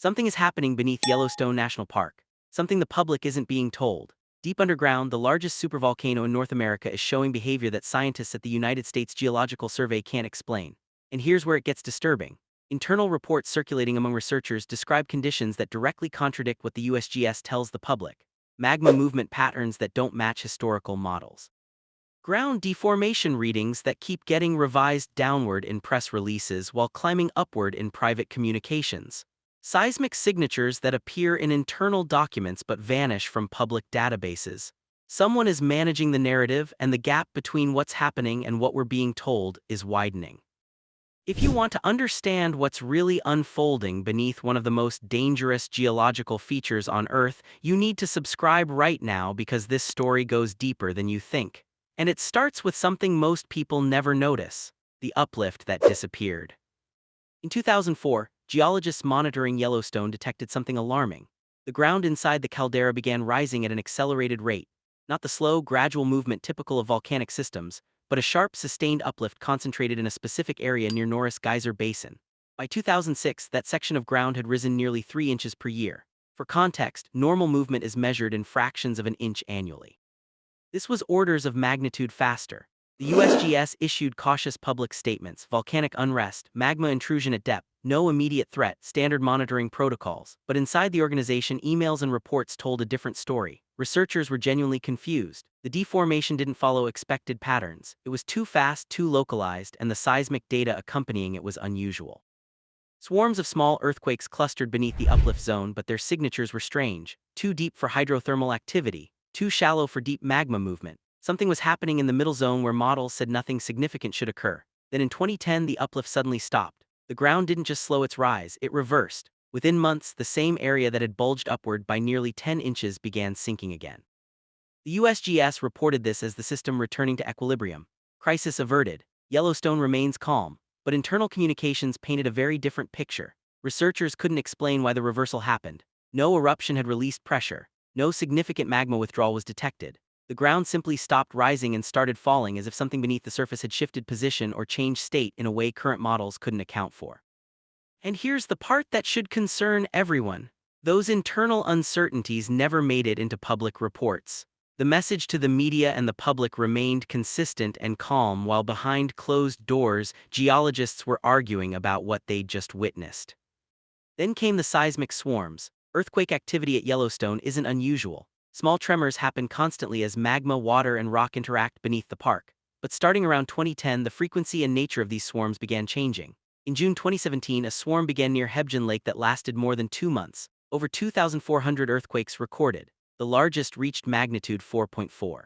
Something is happening beneath Yellowstone National Park. Something the public isn't being told. Deep underground, the largest supervolcano in North America is showing behavior that scientists at the United States Geological Survey can't explain. And here's where it gets disturbing. Internal reports circulating among researchers describe conditions that directly contradict what the USGS tells the public. Magma movement patterns that don't match historical models. Ground deformation readings that keep getting revised downward in press releases while climbing upward in private communications. Seismic signatures that appear in internal documents but vanish from public databases. Someone is managing the narrative, and the gap between what's happening and what we're being told is widening. If you want to understand what's really unfolding beneath one of the most dangerous geological features on Earth, you need to subscribe right now, because this story goes deeper than you think. And it starts with something most people never notice: the uplift that disappeared. In 2004, geologists monitoring Yellowstone detected something alarming. The ground inside the caldera began rising at an accelerated rate, not the slow, gradual movement typical of volcanic systems, but a sharp, sustained uplift concentrated in a specific area near Norris Geyser Basin. By 2006, that section of ground had risen nearly 3 inches per year. For context, normal movement is measured in fractions of an inch annually. This was orders of magnitude faster. The USGS issued cautious public statements: volcanic unrest, magma intrusion at depth, no immediate threat, standard monitoring protocols. But inside the organization, emails and reports told a different story. Researchers were genuinely confused. The deformation didn't follow expected patterns. It was too fast, too localized, and the seismic data accompanying it was unusual. Swarms of small earthquakes clustered beneath the uplift zone, but their signatures were strange: too deep for hydrothermal activity, too shallow for deep magma movement. Something was happening in the middle zone where models said nothing significant should occur. Then in 2010, the uplift suddenly stopped. The ground didn't just slow its rise, it reversed. Within months, the same area that had bulged upward by nearly 10 inches began sinking again. The USGS reported this as the system returning to equilibrium. Crisis averted. Yellowstone remains calm, but internal communications painted a very different picture. Researchers couldn't explain why the reversal happened. No eruption had released pressure. No significant magma withdrawal was detected. The ground simply stopped rising and started falling, as if something beneath the surface had shifted position or changed state in a way current models couldn't account for. And here's the part that should concern everyone. Those internal uncertainties never made it into public reports. The message to the media and the public remained consistent and calm, while behind closed doors, geologists were arguing about what they'd just witnessed. Then came the seismic swarms. Earthquake activity at Yellowstone isn't unusual. Small tremors happen constantly as magma, water, and rock interact beneath the park. But starting around 2010, the frequency and nature of these swarms began changing. In June 2017, a swarm began near Hebgen Lake that lasted more than 2 months. Over 2,400 earthquakes recorded. The largest reached magnitude 4.4.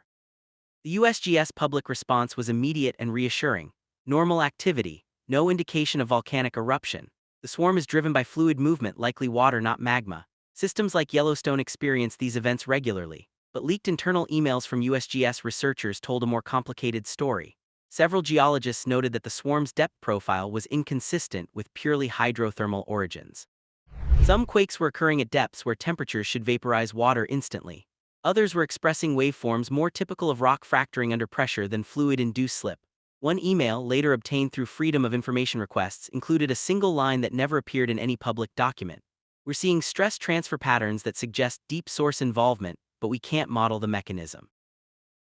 The USGS public response was immediate and reassuring. Normal activity, no indication of volcanic eruption. The swarm is driven by fluid movement, likely water, not magma. Systems like Yellowstone experience these events regularly, but leaked internal emails from USGS researchers told a more complicated story. Several geologists noted that the swarm's depth profile was inconsistent with purely hydrothermal origins. Some quakes were occurring at depths where temperatures should vaporize water instantly. Others were expressing waveforms more typical of rock fracturing under pressure than fluid-induced slip. One email, later obtained through Freedom of Information requests, included a single line that never appeared in any public document. We're seeing stress transfer patterns that suggest deep source involvement, but we can't model the mechanism.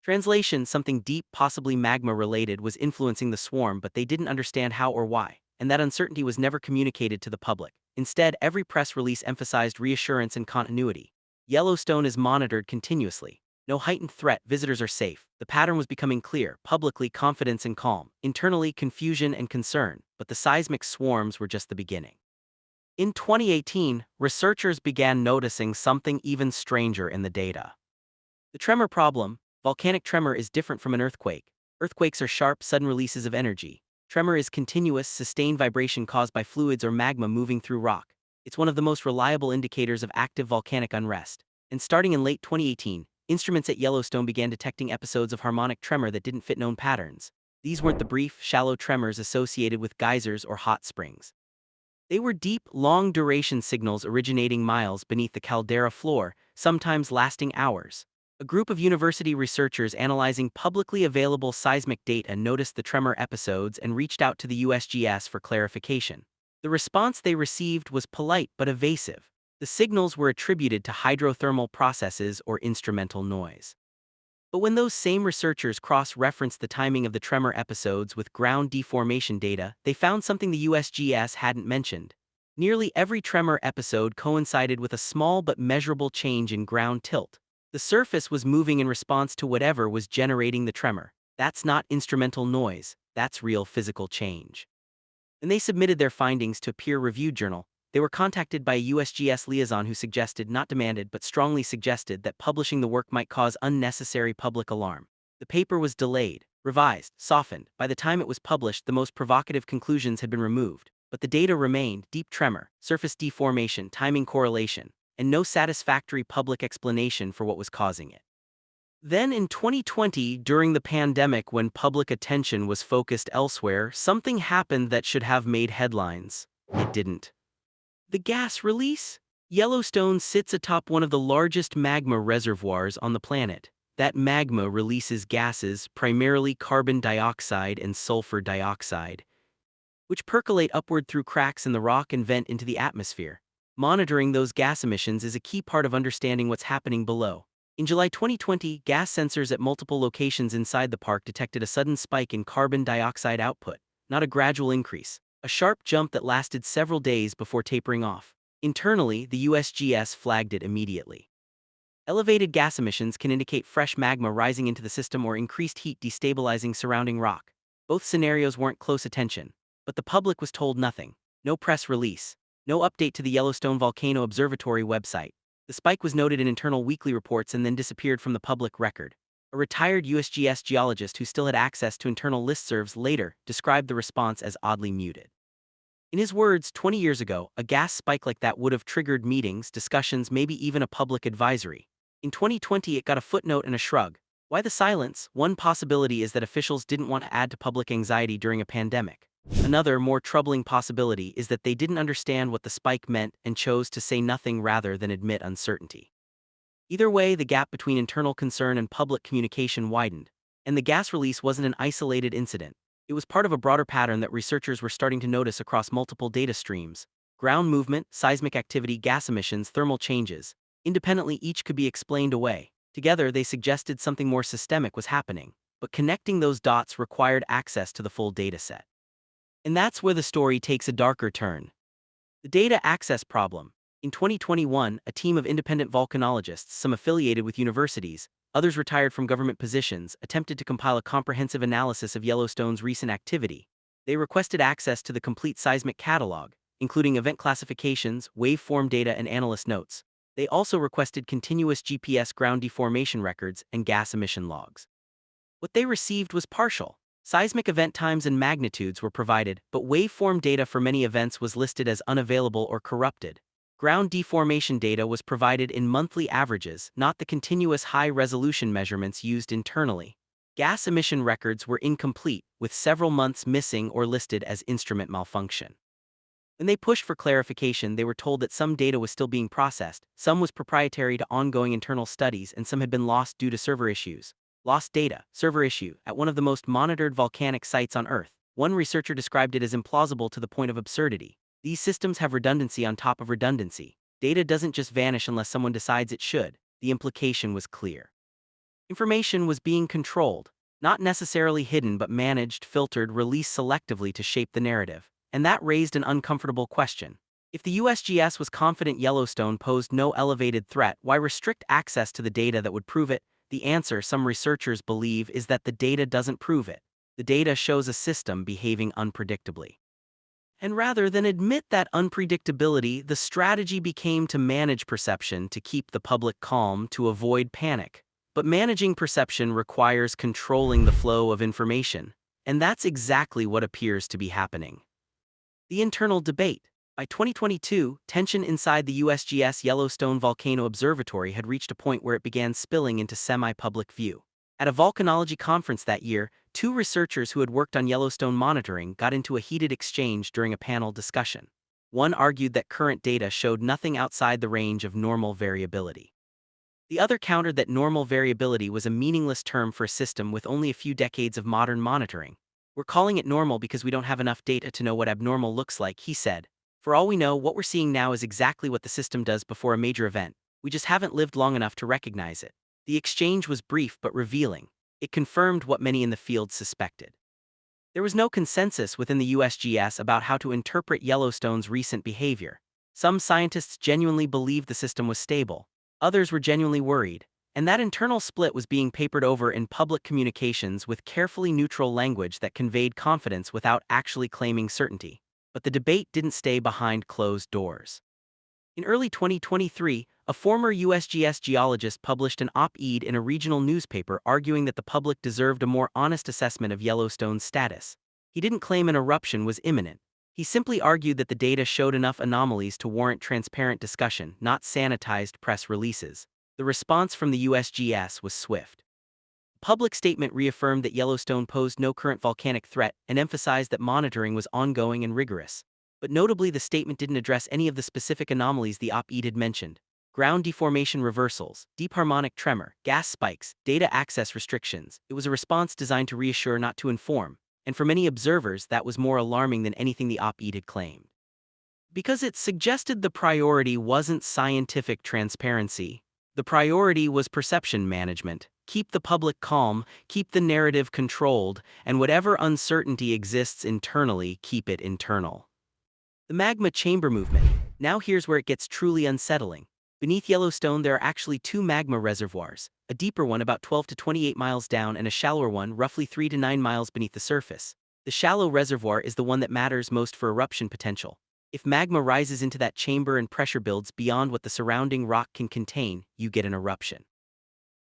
Translation: something deep, possibly magma-related, was influencing the swarm, but they didn't understand how or why, and that uncertainty was never communicated to the public. Instead, every press release emphasized reassurance and continuity. Yellowstone is monitored continuously. No heightened threat, visitors are safe. The pattern was becoming clear: publicly, confidence and calm; internally, confusion and concern. But the seismic swarms were just the beginning. In 2018, researchers began noticing something even stranger in the data. The tremor problem. Volcanic tremor is different from an earthquake. Earthquakes are sharp, sudden releases of energy. Tremor is continuous, sustained vibration caused by fluids or magma moving through rock. It's one of the most reliable indicators of active volcanic unrest. And starting in late 2018, instruments at Yellowstone began detecting episodes of harmonic tremor that didn't fit known patterns. These weren't the brief, shallow tremors associated with geysers or hot springs. They were deep, long-duration signals originating miles beneath the caldera floor, sometimes lasting hours. A group of university researchers analyzing publicly available seismic data noticed the tremor episodes and reached out to the USGS for clarification. The response they received was polite but evasive. The signals were attributed to hydrothermal processes or instrumental noise. But when those same researchers cross-referenced the timing of the tremor episodes with ground deformation data, they found something the USGS hadn't mentioned. Nearly every tremor episode coincided with a small but measurable change in ground tilt. The surface was moving in response to whatever was generating the tremor. That's not instrumental noise, that's real physical change. And they submitted their findings to a peer-reviewed journal. They were contacted by a USGS liaison who suggested, not demanded, but strongly suggested that publishing the work might cause unnecessary public alarm. The paper was delayed, revised, softened. By the time it was published, the most provocative conclusions had been removed, but the data remained: deep tremor, surface deformation, timing correlation, and no satisfactory public explanation for what was causing it. Then in 2020, during the pandemic, when public attention was focused elsewhere, something happened that should have made headlines. It didn't. The gas release? Yellowstone sits atop one of the largest magma reservoirs on the planet. That magma releases gases, primarily carbon dioxide and sulfur dioxide, which percolate upward through cracks in the rock and vent into the atmosphere. Monitoring those gas emissions is a key part of understanding what's happening below. In July 2020, gas sensors at multiple locations inside the park detected a sudden spike in carbon dioxide output, not a gradual increase. A sharp jump that lasted several days before tapering off. Internally, the USGS flagged it immediately. Elevated gas emissions can indicate fresh magma rising into the system or increased heat destabilizing surrounding rock. Both scenarios weren't close attention, but the public was told nothing. No press release. No update to the Yellowstone Volcano Observatory website. The spike was noted in internal weekly reports and then disappeared from the public record. A retired USGS geologist who still had access to internal listservs later described the response as oddly muted. In his words, 20 years ago, a gas spike like that would have triggered meetings, discussions, maybe even a public advisory. In 2020, it got a footnote and a shrug. Why the silence? One possibility is that officials didn't want to add to public anxiety during a pandemic. Another, more troubling possibility is that they didn't understand what the spike meant and chose to say nothing rather than admit uncertainty. Either way, the gap between internal concern and public communication widened, and the gas release wasn't an isolated incident. It was part of a broader pattern that researchers were starting to notice across multiple data streams. Ground movement, seismic activity, gas emissions, thermal changes. Independently, each could be explained away. Together, they suggested something more systemic was happening, but connecting those dots required access to the full dataset. And that's where the story takes a darker turn. The data access problem. In 2021, a team of independent volcanologists, some affiliated with universities, others retired from government positions, attempted to compile a comprehensive analysis of Yellowstone's recent activity. They requested access to the complete seismic catalog, including event classifications, waveform data, and analyst notes. They also requested continuous GPS ground deformation records and gas emission logs. What they received was partial. Seismic event times and magnitudes were provided, but waveform data for many events was listed as unavailable or corrupted. Ground deformation data was provided in monthly averages, not the continuous high-resolution measurements used internally. Gas emission records were incomplete, with several months missing or listed as instrument malfunction. When they pushed for clarification, they were told that some data was still being processed, some was proprietary to ongoing internal studies, and some had been lost due to server issues. Lost data, server issue, at one of the most monitored volcanic sites on Earth. One researcher described it as implausible to the point of absurdity. These systems have redundancy on top of redundancy. Data doesn't just vanish unless someone decides it should. The implication was clear. Information was being controlled, not necessarily hidden but managed, filtered, released selectively to shape the narrative. And that raised an uncomfortable question. If the USGS was confident Yellowstone posed no elevated threat, why restrict access to the data that would prove it? The answer, some researchers believe, is that the data doesn't prove it. The data shows a system behaving unpredictably. And rather than admit that unpredictability, the strategy became to manage perception, to keep the public calm, to avoid panic. But managing perception requires controlling the flow of information, and that's exactly what appears to be happening. The internal debate. By 2022, tension inside the USGS Yellowstone Volcano Observatory had reached a point where it began spilling into semi-public view. At a volcanology conference that year, two researchers who had worked on Yellowstone monitoring got into a heated exchange during a panel discussion. One argued that current data showed nothing outside the range of normal variability. The other countered that normal variability was a meaningless term for a system with only a few decades of modern monitoring. We're calling it normal because we don't have enough data to know what abnormal looks like, he said. For all we know, what we're seeing now is exactly what the system does before a major event. We just haven't lived long enough to recognize it. The exchange was brief but revealing. It confirmed what many in the field suspected. There was no consensus within the USGS about how to interpret Yellowstone's recent behavior. Some scientists genuinely believed the system was stable. Others were genuinely worried. And that internal split was being papered over in public communications with carefully neutral language that conveyed confidence without actually claiming certainty. But the debate didn't stay behind closed doors. In early 2023, a former USGS geologist published an op-ed in a regional newspaper arguing that the public deserved a more honest assessment of Yellowstone's status. He didn't claim an eruption was imminent. He simply argued that the data showed enough anomalies to warrant transparent discussion, not sanitized press releases. The response from the USGS was swift. A public statement reaffirmed that Yellowstone posed no current volcanic threat and emphasized that monitoring was ongoing and rigorous. But notably, the statement didn't address any of the specific anomalies the op-ed had mentioned. Ground deformation reversals, deep harmonic tremor, gas spikes, data access restrictions. It was a response designed to reassure, not to inform. And for many observers, that was more alarming than anything the op-ed had claimed. Because it suggested the priority wasn't scientific transparency. The priority was perception management. Keep the public calm, keep the narrative controlled, and whatever uncertainty exists internally, keep it internal. The magma chamber movement. Now here's where it gets truly unsettling. Beneath Yellowstone there are actually two magma reservoirs, a deeper one about 12 to 28 miles down and a shallower one roughly 3 to 9 miles beneath the surface. The shallow reservoir is the one that matters most for eruption potential. If magma rises into that chamber and pressure builds beyond what the surrounding rock can contain, you get an eruption.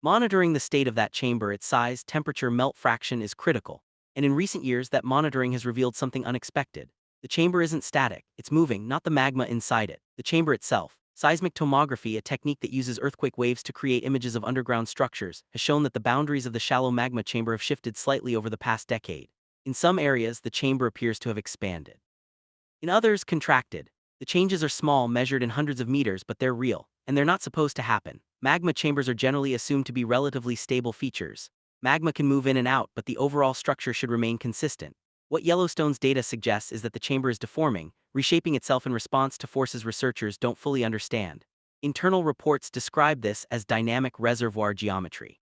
Monitoring the state of that chamber, its size, temperature, melt fraction is critical, and in recent years that monitoring has revealed something unexpected. The chamber isn't static, it's moving, not the magma inside it. The chamber itself. Seismic tomography, a technique that uses earthquake waves to create images of underground structures, has shown that the boundaries of the shallow magma chamber have shifted slightly over the past decade. In some areas, the chamber appears to have expanded. In others, contracted. The changes are small, measured in hundreds of meters, but they're real, and they're not supposed to happen. Magma chambers are generally assumed to be relatively stable features. Magma can move in and out, but the overall structure should remain consistent. What Yellowstone's data suggests is that the chamber is deforming, reshaping itself in response to forces researchers don't fully understand. Internal reports describe this as dynamic reservoir geometry.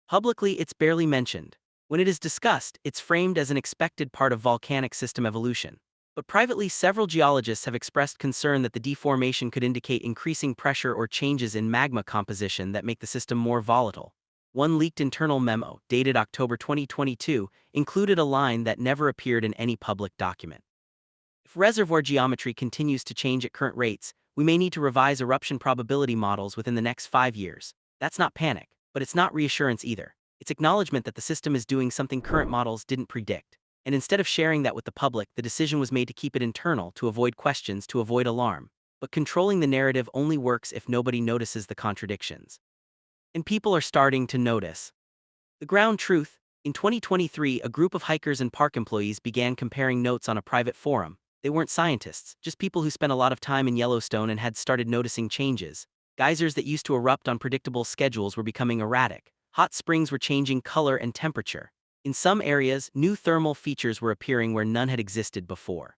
Publicly, it's barely mentioned. When it is discussed, it's framed as an expected part of volcanic system evolution. But privately, several geologists have expressed concern that the deformation could indicate increasing pressure or changes in magma composition that make the system more volatile. One leaked internal memo, dated October 2022, included a line that never appeared in any public document. If reservoir geometry continues to change at current rates, we may need to revise eruption probability models within the next 5 years. That's not panic, but it's not reassurance either. It's acknowledgement that the system is doing something current models didn't predict. And instead of sharing that with the public, the decision was made to keep it internal, to avoid questions, to avoid alarm. But controlling the narrative only works if nobody notices the contradictions. And people are starting to notice. The ground truth. In 2023, a group of hikers and park employees began comparing notes on a private forum. They weren't scientists, just people who spent a lot of time in Yellowstone and had started noticing changes. Geysers that used to erupt on predictable schedules were becoming erratic. Hot springs were changing color and temperature. In some areas, new thermal features were appearing where none had existed before.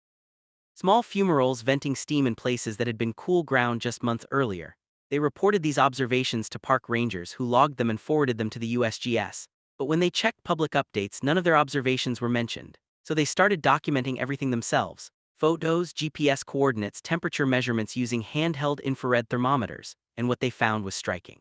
Small fumaroles venting steam in places that had been cool ground just months earlier. They reported these observations to park rangers who logged them and forwarded them to the USGS. But when they checked public updates, none of their observations were mentioned. So they started documenting everything themselves. Photos, GPS coordinates, temperature measurements using handheld infrared thermometers. And what they found was striking.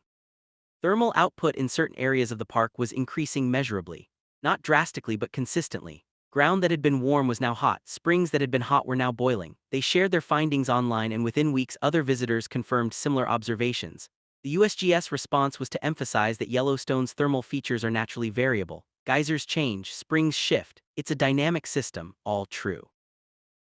Thermal output in certain areas of the park was increasing measurably. Not drastically but consistently. Ground that had been warm was now hot, springs that had been hot were now boiling. They shared their findings online and within weeks other visitors confirmed similar observations. The USGS response was to emphasize that Yellowstone's thermal features are naturally variable. Geysers change, springs shift. It's a dynamic system, all true.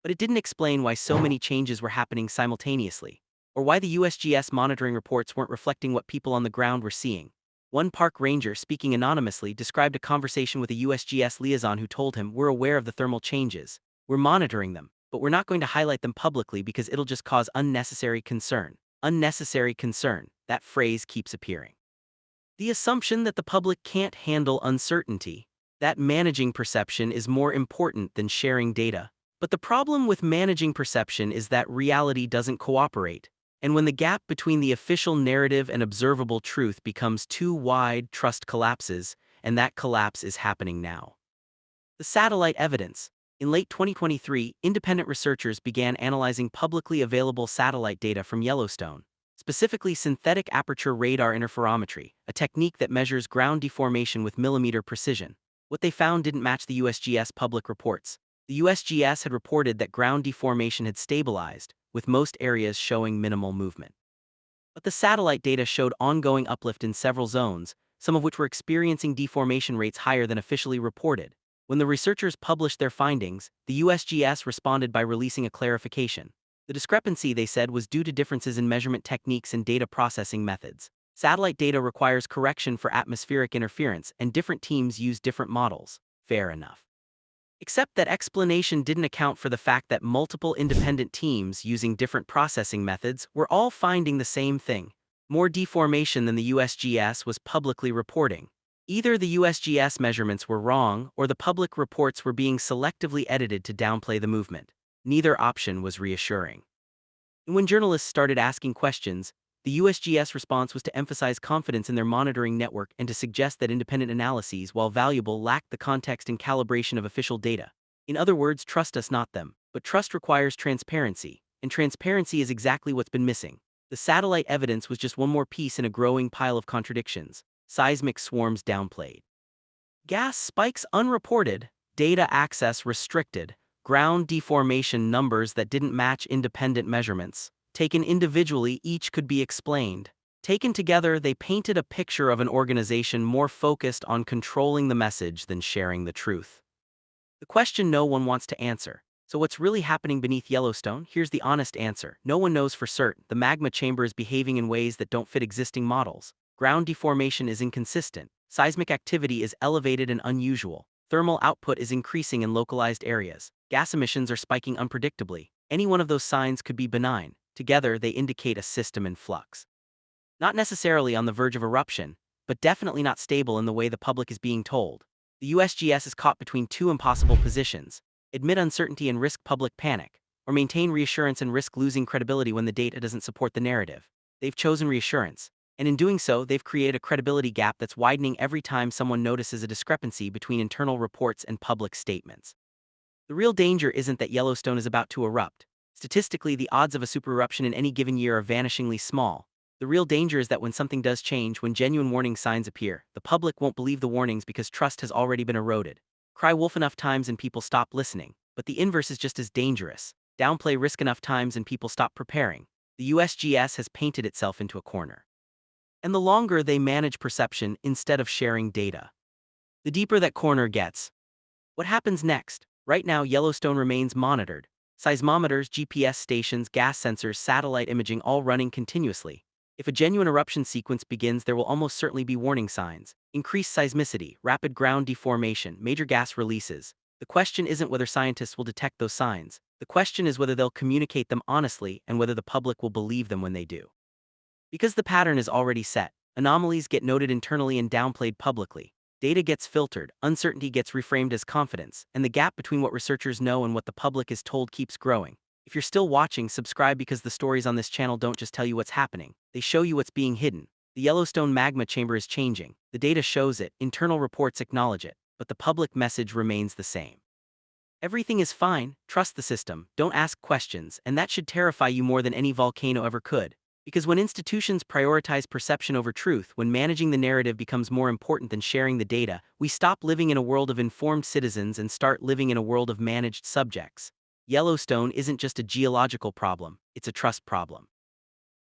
But it didn't explain why so many changes were happening simultaneously, or why the USGS monitoring reports weren't reflecting what people on the ground were seeing. One park ranger, speaking anonymously, described a conversation with a USGS liaison who told him, "We're aware of the thermal changes. We're monitoring them, but we're not going to highlight them publicly because it'll just cause unnecessary concern." Unnecessary concern, that phrase keeps appearing. The assumption that the public can't handle uncertainty, that managing perception is more important than sharing data. But the problem with managing perception is that reality doesn't cooperate. And when the gap between the official narrative and observable truth becomes too wide, trust collapses, and that collapse is happening now. The satellite evidence. In late 2023, independent researchers began analyzing publicly available satellite data from Yellowstone, specifically synthetic aperture radar interferometry, a technique that measures ground deformation with millimeter precision. What they found didn't match the USGS public reports. The USGS had reported that ground deformation had stabilized, with most areas showing minimal movement. But the satellite data showed ongoing uplift in several zones, some of which were experiencing deformation rates higher than officially reported. When the researchers published their findings, the USGS responded by releasing a clarification. The discrepancy, they said, was due to differences in measurement techniques and data processing methods. Satellite data requires correction for atmospheric interference, and different teams use different models. Fair enough. Except that explanation didn't account for the fact that multiple independent teams using different processing methods were all finding the same thing: more deformation than the USGS was publicly reporting. Either the USGS measurements were wrong or the public reports were being selectively edited to downplay the movement. Neither option was reassuring. And when journalists started asking questions, the USGS response was to emphasize confidence in their monitoring network and to suggest that independent analyses, while valuable, lacked the context and calibration of official data. In other words, trust us, not them. But trust requires transparency, and transparency is exactly what's been missing. The satellite evidence was just one more piece in a growing pile of contradictions. Seismic swarms downplayed, gas spikes unreported, data access restricted, ground deformation numbers that didn't match independent measurements. Taken individually, each could be explained. Taken together, they painted a picture of an organization more focused on controlling the message than sharing the truth. The question no one wants to answer. So what's really happening beneath Yellowstone? Here's the honest answer. No one knows for certain. The magma chamber is behaving in ways that don't fit existing models. Ground deformation is inconsistent. Seismic activity is elevated and unusual. Thermal output is increasing in localized areas. Gas emissions are spiking unpredictably. Any one of those signs could be benign. Together, they indicate a system in flux. Not necessarily on the verge of eruption, but definitely not stable in the way the public is being told. The USGS is caught between two impossible positions: admit uncertainty and risk public panic, or maintain reassurance and risk losing credibility when the data doesn't support the narrative. They've chosen reassurance, and in doing so, they've created a credibility gap that's widening every time someone notices a discrepancy between internal reports and public statements. The real danger isn't that Yellowstone is about to erupt. Statistically, the odds of a supereruption in any given year are vanishingly small. The real danger is that when something does change, when genuine warning signs appear, the public won't believe the warnings because trust has already been eroded. Cry wolf enough times and people stop listening. But the inverse is just as dangerous. Downplay risk enough times and people stop preparing. The USGS has painted itself into a corner. And the longer they manage perception instead of sharing data, the deeper that corner gets. What happens next? Right now, Yellowstone remains monitored. Seismometers, GPS stations, gas sensors, satellite imaging, all running continuously. If a genuine eruption sequence begins, there will almost certainly be warning signs: increased seismicity, rapid ground deformation, major gas releases. The question isn't whether scientists will detect those signs. The question is whether they'll communicate them honestly and whether the public will believe them when they do. Because the pattern is already set, anomalies get noted internally and downplayed publicly. Data gets filtered, uncertainty gets reframed as confidence, and the gap between what researchers know and what the public is told keeps growing. If you're still watching, subscribe, because the stories on this channel don't just tell you what's happening, they show you what's being hidden. The Yellowstone Magma chamber is changing. The data shows it, internal reports acknowledge it, but the public message remains the same. Everything is fine, trust the system, don't ask questions, and that should terrify you more than any volcano ever could. Because when institutions prioritize perception over truth, when managing the narrative becomes more important than sharing the data, we stop living in a world of informed citizens and start living in a world of managed subjects. Yellowstone isn't just a geological problem, it's a trust problem.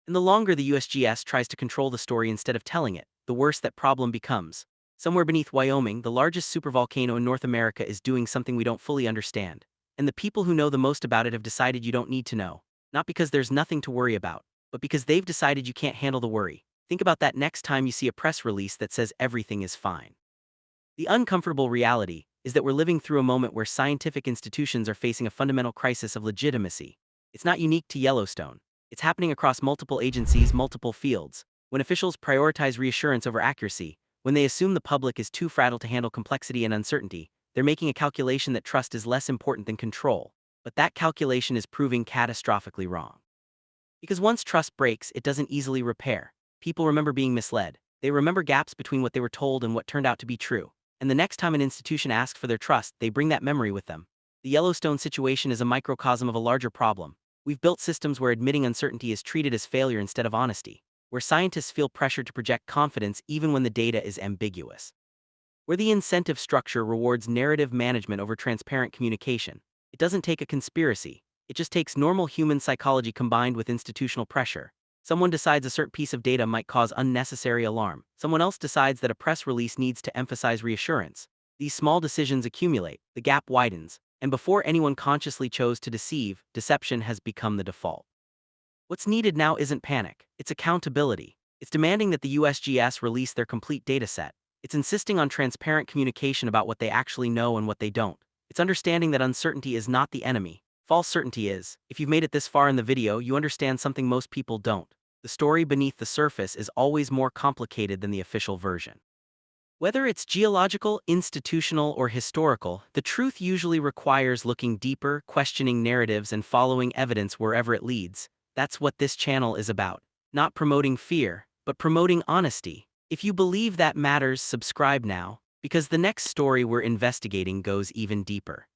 And the longer the USGS tries to control the story instead of telling it, the worse that problem becomes. Somewhere beneath Wyoming, the largest supervolcano in North America is doing something we don't fully understand. And the people who know the most about it have decided you don't need to know. Not because there's nothing to worry about, but because they've decided you can't handle the worry. Think about that next time you see a press release that says everything is fine. The uncomfortable reality is that we're living through a moment where scientific institutions are facing a fundamental crisis of legitimacy. It's not unique to Yellowstone. It's happening across multiple agencies, multiple fields. When officials prioritize reassurance over accuracy, when they assume the public is too fragile to handle complexity and uncertainty, they're making a calculation that trust is less important than control. But that calculation is proving catastrophically wrong. Because once trust breaks, it doesn't easily repair. People remember being misled. They remember gaps between what they were told and what turned out to be true. And the next time an institution asks for their trust, they bring that memory with them. The Yellowstone situation is a microcosm of a larger problem. We've built systems where admitting uncertainty is treated as failure instead of honesty, where scientists feel pressured to project confidence even when the data is ambiguous, where the incentive structure rewards narrative management over transparent communication. It doesn't take a conspiracy. It just takes normal human psychology combined with institutional pressure. Someone decides a certain piece of data might cause unnecessary alarm. Someone else decides that a press release needs to emphasize reassurance. These small decisions accumulate, the gap widens, and before anyone consciously chose to deceive, deception has become the default. What's needed now isn't panic, it's accountability. It's demanding that the USGS release their complete dataset. It's insisting on transparent communication about what they actually know and what they don't. It's understanding that uncertainty is not the enemy. False certainty is. If you've made it this far in the video, you understand something most people don't. The story beneath the surface is always more complicated than the official version. Whether it's geological, institutional, or historical, the truth usually requires looking deeper, questioning narratives, and following evidence wherever it leads. That's what this channel is about. Not promoting fear, but promoting honesty. If you believe that matters, subscribe now, because the next story we're investigating goes even deeper.